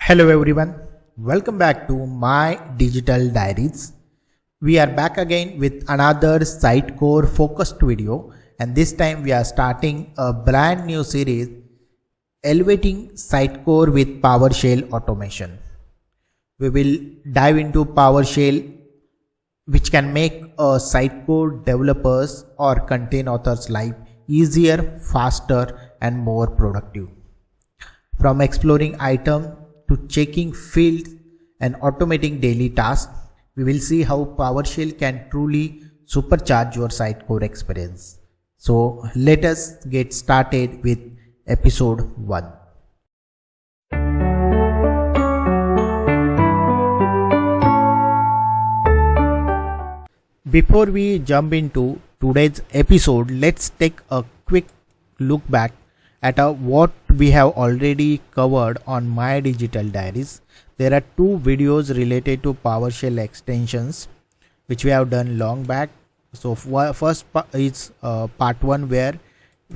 Hello everyone, welcome back to my digital diaries. We are back again with another Sitecore focused video, and this time we are starting a brand new series, Elevating Sitecore with PowerShell Automation. We will dive into PowerShell, which can make a Sitecore developers or content authors' life easier, faster and more productive. From exploring items to checking fields and automating daily tasks, we will see how PowerShell can truly supercharge your Sitecore experience. So let us get started with episode 1. Before we jump into today's episode, let's take a quick look back at what we have already covered on my digital diaries. There are 2 videos related to PowerShell extensions which we have done long back. So first is part 1, where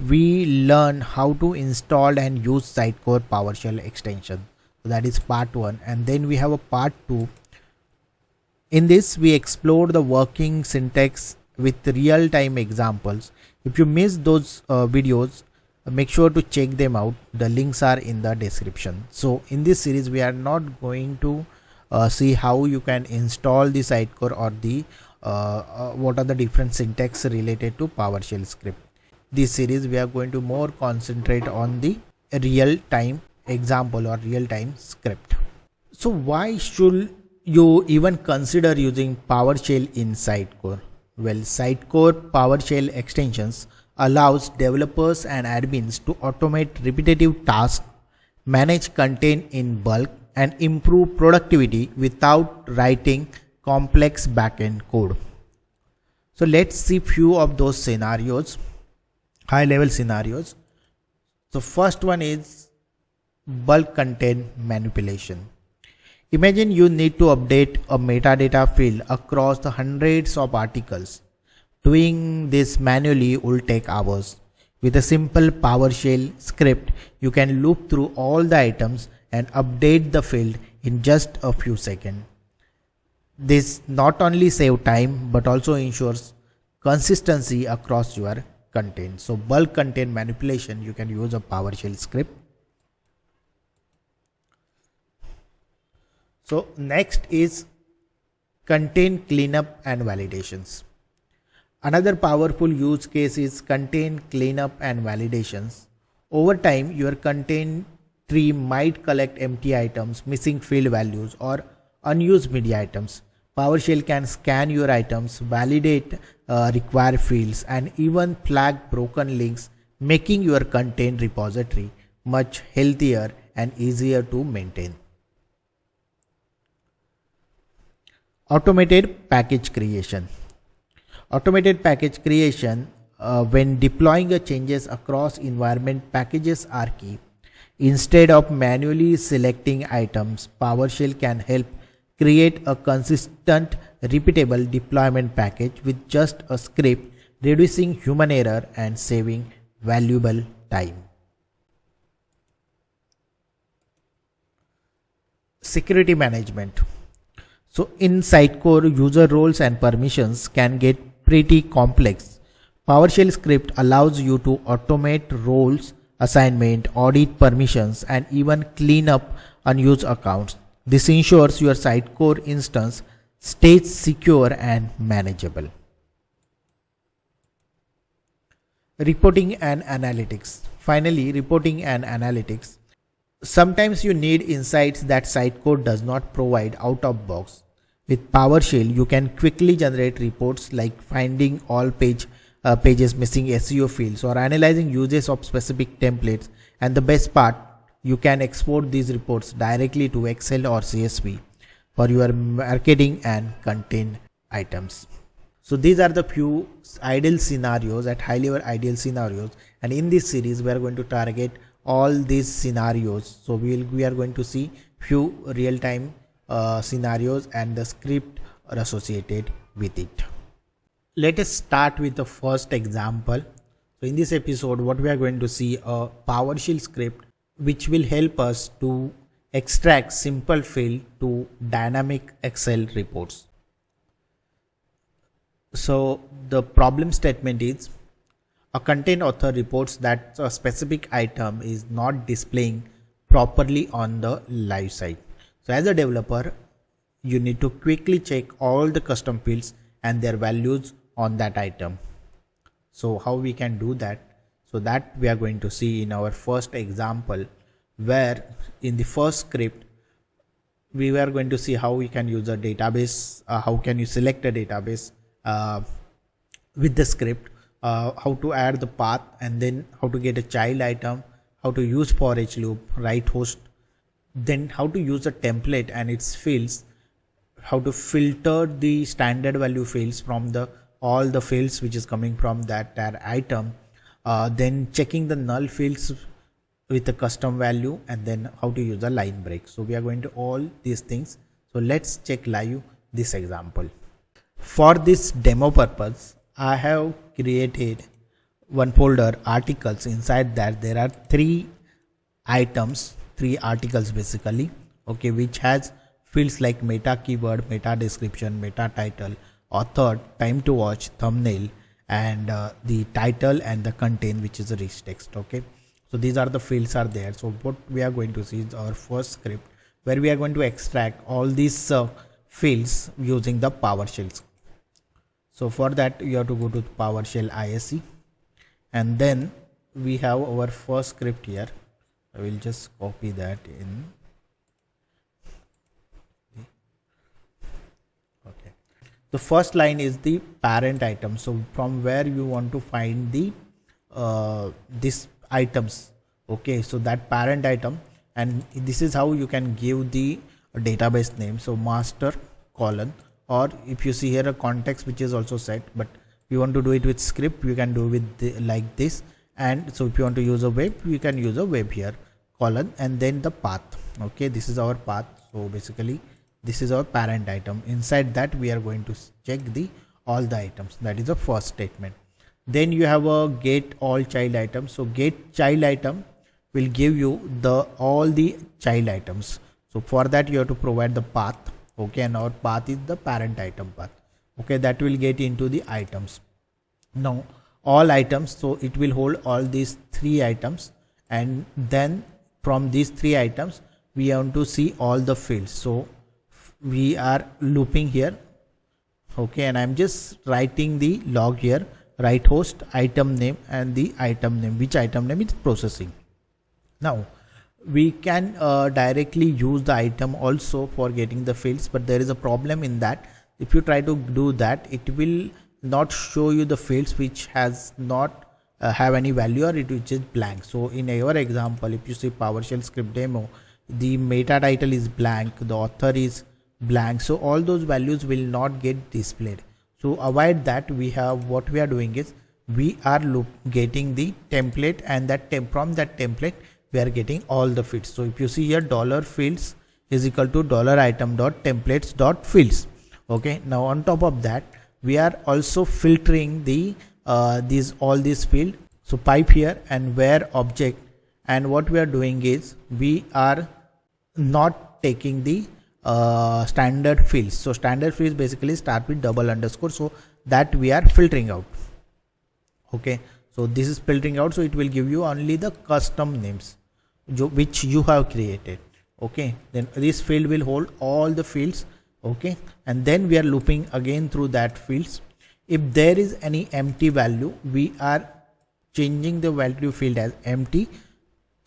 we learn how to install and use Sitecore PowerShell extension. So that is part 1, and then we have a part 2. In this we explored the working syntax with real-time examples. If you missed those videos, make sure to check them out. The links are in the description. So in this series we are not going to see how you can install the Sitecore or the what are the different syntax related to PowerShell script. This series we are going to more concentrate on the real-time example or real-time script. So why should you even consider using PowerShell in Sitecore? Well, Sitecore PowerShell extensions allows developers and admins to automate repetitive tasks, manage content in bulk, and improve productivity without writing complex backend code. So let's see few of those scenarios, high level scenarios. So first one is bulk content manipulation. Imagine you need to update a metadata field across the hundreds of articles. Doing this manually will take hours. With a simple PowerShell script, you can loop through all the items and update the field in just a few seconds. This not only saves time but also ensures consistency across your content. So bulk content manipulation, you can use a PowerShell script. So next is content cleanup and validations. Another powerful use case is content cleanup and validations. Over time, your content tree might collect empty items, missing field values, or unused media items. PowerShell can scan your items, validate required fields, and even flag broken links, making your content repository much healthier and easier to maintain. Automated package creation. Automated package creation, when deploying changes across environment, packages are key. Instead of manually selecting items, PowerShell can help create a consistent, repeatable deployment package with just a script, reducing human error and saving valuable time. Security management. So in Sitecore, user roles and permissions can get pretty complex. PowerShell script allows you to automate roles assignment, audit permissions, and even clean up unused accounts. This ensures your Sitecore instance stays secure and manageable. Reporting and analytics. Finally, reporting and analytics. Sometimes you need insights that Sitecore does not provide out of box. With PowerShell, you can quickly generate reports like finding all pages missing SEO fields or analyzing uses of specific templates. And the best part, you can export these reports directly to Excel or CSV for your marketing and content items. So these are the few ideal scenarios, at high level ideal scenarios, and in this series we are going to target all these scenarios. So we are going to see few real-time scenarios and the script are associated with it. Let us start with the first example. So in this episode, what we are going to see a PowerShell script which will help us to extract simple field to dynamic Excel reports. So the problem statement is a content author reports that a specific item is not displaying properly on the live site. So as a developer, you need to quickly check all the custom fields and their values on that item. So how we can do that? So that we are going to see in our first example, where in the first script we were going to see how we can use a database, how can you select a database with the script, how to add the path, and then how to get a child item, how to use for each loop, write host, then how to use a template and its fields, how to filter the standard value fields from the all the fields which is coming from that item, then checking the null fields with a custom value, and then how to use a line break. So we are going to all these things. So let's check live this example. For this demo purpose, I have created one folder articles. Inside that there are three items, three articles basically, okay, which has fields like meta keyword, meta description, meta title, author, time to watch, thumbnail, and the title and the content, which is a rich text. Okay, so these are the fields are there. So what we are going to see is our first script where we are going to extract all these fields using the PowerShell. So for that you have to go to PowerShell ISE, and then we have our first script here. I will just copy that in. Okay, the first line is the parent item. So from where you want to find the this items. Okay, so that parent item, and this is how you can give the database name. So master colon, or if you see here a context which is also set, but you want to do it with script, you can do with like this. And so if you want to use a web, you can use a web here, colon, and then the path. Okay, this is our path. So basically this is our parent item. Inside that we are going to check the all the items. That is the first statement. Then you have a get all child items. So get child item will give you the all the child items. So for that you have to provide the path. Okay, and our path is the parent item path. Okay, that will get into the items. Now all items, so it will hold all these three items, and then from these three items we want to see all the fields. So we are looping here. Okay, and I'm just writing the log here, write host, item name, and the item name, which item name is processing. Now we can directly use the item also for getting the fields, but there is a problem in that. If you try to do that, it will not show you the fields which has not have any value, or it which is blank. So in our example, if you see PowerShell script demo, the meta title is blank, the author is blank, so all those values will not get displayed. So avoid that, we have what we are doing is we are getting the template, and that from that template we are getting all the fields. So if you see here, $fields is equal to $item.templates.fields. Okay, now on top of that we are also filtering the all these field. So pipe here and where object, and what we are doing is we are not taking the standard fields. So standard fields basically start with double underscore, so that we are filtering out. Okay, so this is filtering out, so it will give you only the custom names which you have created. Okay, then this field will hold all the fields. Okay, and then we are looping again through that fields. If there is any empty value, we are changing the value field as empty,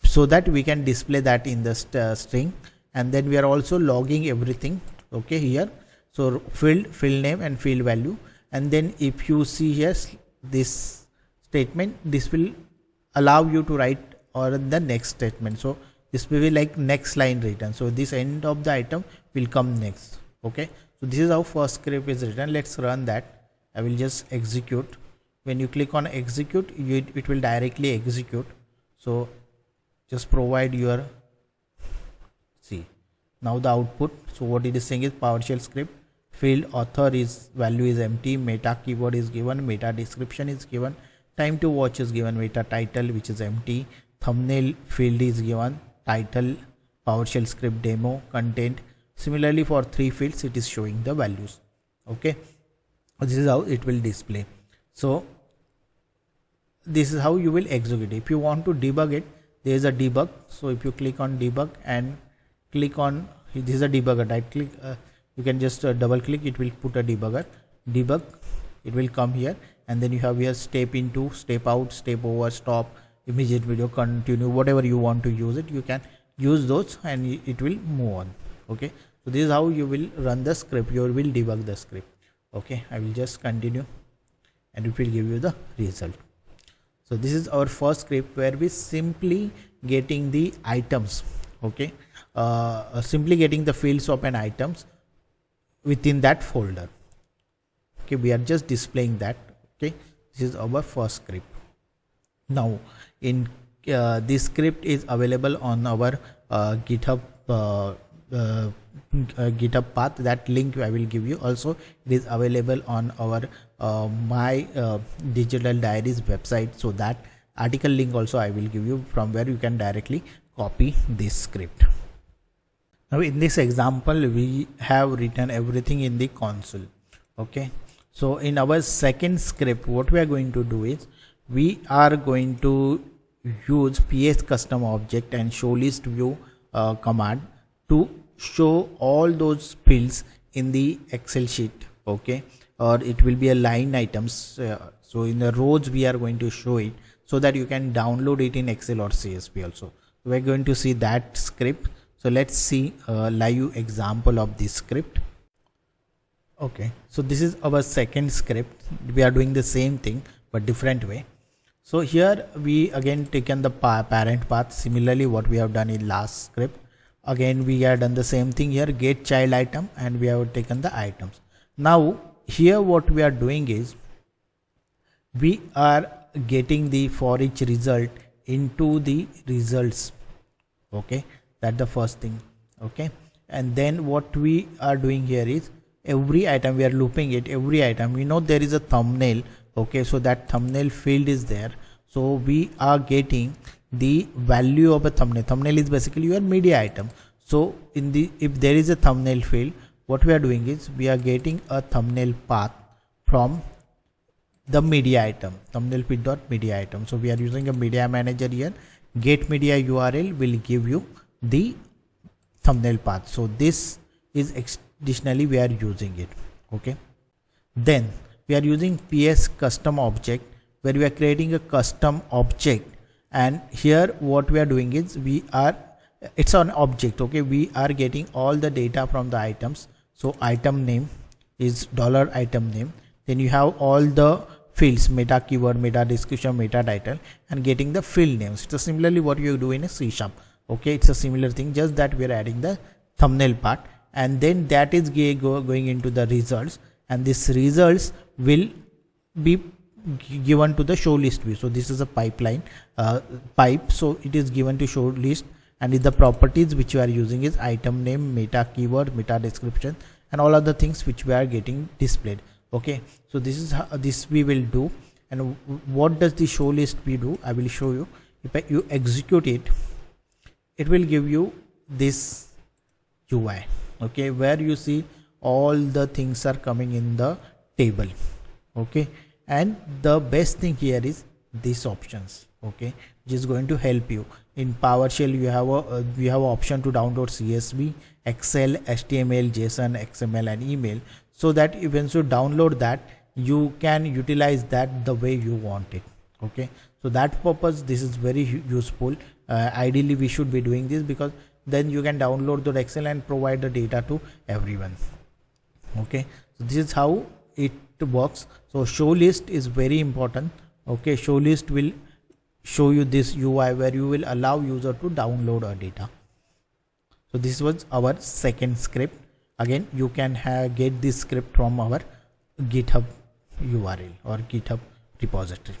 so that we can display that in the string. And then we are also logging everything. Okay, here, so field name and field value. And then if you see here this statement, this will allow you to write or the next statement. So this will be like next line written. So this end of the item will come next. Okay, so this is how first script is written. Let's run that. I will just execute. When you click on execute, it will directly execute. So just provide your, see now the output. So what it is saying is PowerShell script field author is value is empty, meta keyword is given, meta description is given, time to watch is given, meta title which is empty, thumbnail field is given, title PowerShell script demo, content. Similarly for 3 fields it is showing the values. Okay, this is how it will display. So this is how you will execute. If you want to debug it, there is a debug. So if you click on debug and click on, this is a debugger, right click, you can just double click, it will put a debugger, debug, it will come here, and then you have here step into, step out, step over, stop, immediate video, continue, whatever you want to use it, you can use those and it will move on. Okay, so this is how you will run the script, you will debug the script. Okay, I will just continue and it will give you the result. So this is our first script where we simply getting the items. Okay, simply getting the fields of an items within that folder. Okay, we are just displaying that. Okay, this is our first script. Now in this script is available on our GitHub GitHub path. That link I will give you. Also it is available on our my digital diaries website, so that article link also I will give you, from where you can directly copy this script. Now in this example we have written everything in the console. Okay, so in our second script what we are going to do is we are going to use ps custom object and show list view command to show all those fields in the Excel sheet. Okay, or it will be a line items, so in the rows we are going to show it, so that you can download it in Excel or CSV also. So we're going to see that script. So let's see a live example of this script. Okay, so this is our second script. We are doing the same thing but different way. So here we again taken the parent path, similarly what we have done in last script. Again we have done the same thing here, get child item, and we have taken the items. Now here what we are doing is we are getting the for each result into the results. Okay, that's the first thing. Okay, and then what we are doing here is every item we are looping it, every item, we know there is a thumbnail. Okay, so that thumbnail field is there, so we are getting the value of a thumbnail. Thumbnail is basically your media item. So in the, if there is a thumbnail field, what we are doing is we are getting a thumbnail path from the media item, thumbnail feed dot media item. So we are using a media manager here. Get media URL will give you the thumbnail path. So this is additionally we are using it. Okay, then we are using ps custom object, where we are creating a custom object, and here what we are doing is we are, it's an object. Okay, we are getting all the data from the items. So item name is $item name, then you have all the fields, meta keyword, meta description, meta title, and getting the field names. So similarly what you do in a C#. Okay, it's a similar thing, just that we are adding the thumbnail part, and then that is going into the results, and this results will be given to the show list view. So this is a pipeline pipe, so it is given to show list, and the properties which we are using is item name, meta keyword, meta description, and all other things which we are getting displayed. Okay, so this is how this we will do. And what does the show list view do? I will show you. If you execute it, it will give you this UI. Okay, where you see all the things are coming in the table. Okay, and the best thing here is these options. Okay, which is going to help you in PowerShell. You have a option to download CSV, Excel, HTML, JSON, XML, and email, so that even you download that, you can utilize that the way you want it. Okay, so that purpose this is very useful. Ideally we should be doing this, because then you can download the Excel and provide the data to everyone. Okay, so this is how it works. So show list is very important. Okay, show list will show you this UI where you will allow user to download a data. So this was our second script. Again, you can get this script from our GitHub URL or GitHub repository.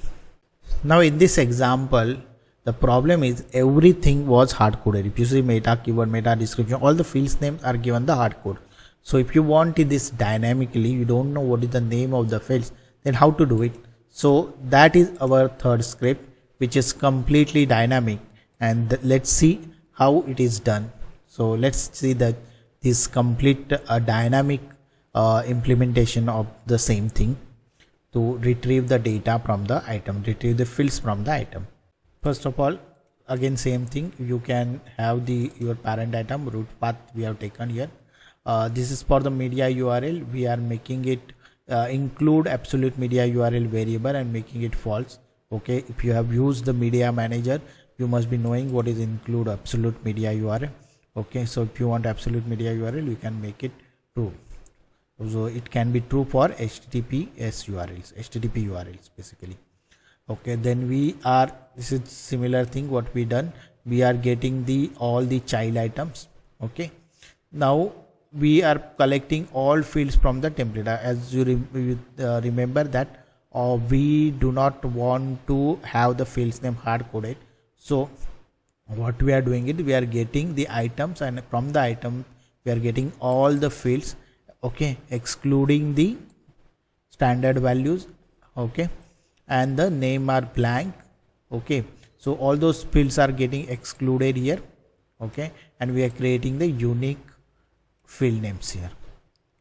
Now in this example, the problem is everything was hard coded. If you see meta keyword, meta description, all the fields names are given the hard code. So if you want this dynamically, you don't know what is the name of the fields, then how to do it? So that is our third script, which is completely dynamic, and let's see how it is done. So let's see that this complete dynamic implementation of the same thing to retrieve the data from the item, retrieve the fields from the item. First of all, again same thing, you can have your parent item root path we have taken here. This is for the media URL. We are making it include absolute media URL variable and making it false. Okay, if you have used the media manager, you must be knowing what is include absolute media URL. Okay, so if you want absolute media URL, you can make it true. So it can be true for HTTPS URLs, HTTP URLs basically. Okay, then this is similar thing what we done. We are getting all the child items. Okay, now we are collecting all fields from the template. As you remember that we do not want to have the fields name hard coded. So what we are doing is we are getting the items, and from the item we are getting all the fields, okay, excluding the standard values, okay, and the name are blank. Okay, so all those fields are getting excluded here. Okay, and we are creating the unique field names here.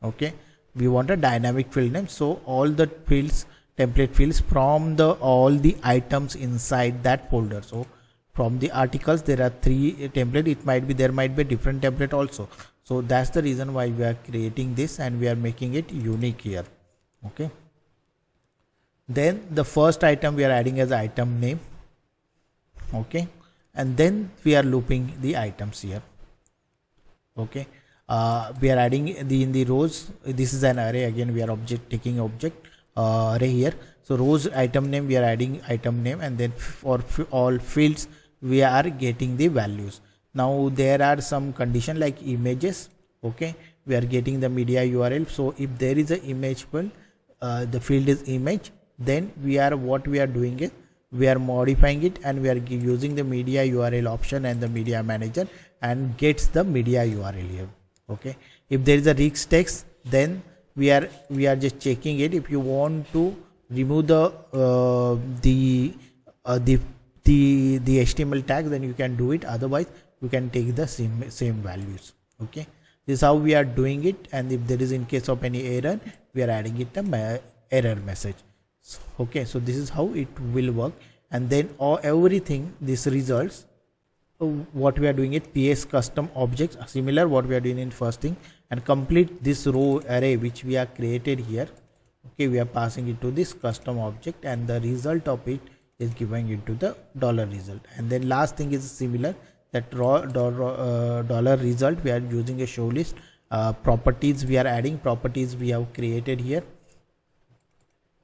Okay, we want a dynamic field name, so all the fields, template fields from all the items inside that folder. So from the articles there are 3 template. There might be different template also. So that's the reason why we are creating this, and we are making it unique here. Okay, then the first item we are adding as item name. Okay, and then we are looping the items here. Okay, we are adding in the rows. This is an array. Again we are taking object array here. So rows item name, we are adding item name, and then for all fields we are getting the values. Now there are some condition like images. Okay, we are getting the media URL. So if there is an image field, the field is image, then what we are doing is we are modifying it, and we are using the media URL option and the media manager, and gets the media URL here. Okay, if there is a rich text, then we are just checking it. If you want to remove the HTML tag, then you can do it. Otherwise you can take the same values. Okay, this is how we are doing it. And if there is in case of any error, we are adding it a error message. Okay, so this is how it will work. And then everything, this results, what we are doing it PS custom objects, similar what we are doing in first thing, and complete this row array which we are created here. Okay, we are passing it to this custom object, and the result of it is giving it to the dollar result. And then last thing is similar, that dollar result, we are using a show list. Properties, we are adding properties we have created here.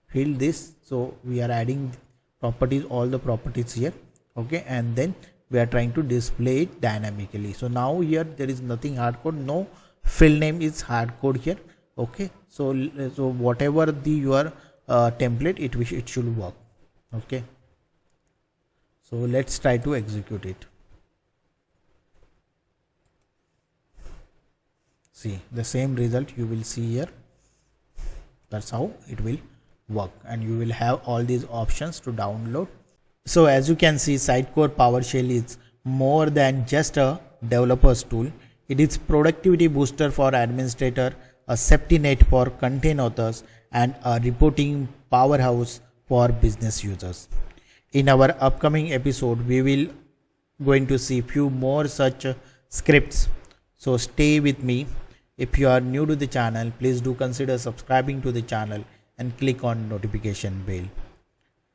Fill this, so we are adding properties, all the properties here. Okay, and then we are trying to display it dynamically. So now here there is nothing hard code, no field name is hard code here. Okay, so whatever your template, it should work. Okay, so let's try to execute it. See the same result you will see here. That's how it will work, and you will have all these options to download. So as you can see, Sitecore PowerShell is more than just a developer's tool. It is productivity booster for administrator, a safety net for content authors, and a reporting powerhouse for business users. In our upcoming episode, we will going to see few more such scripts. So stay with me. If you are new to the channel, please do consider subscribing to the channel and click on notification bell.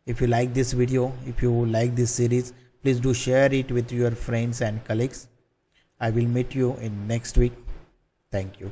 If you like this video, if you like this series, please do share it with your friends and colleagues. I will meet you in next week. Thank you.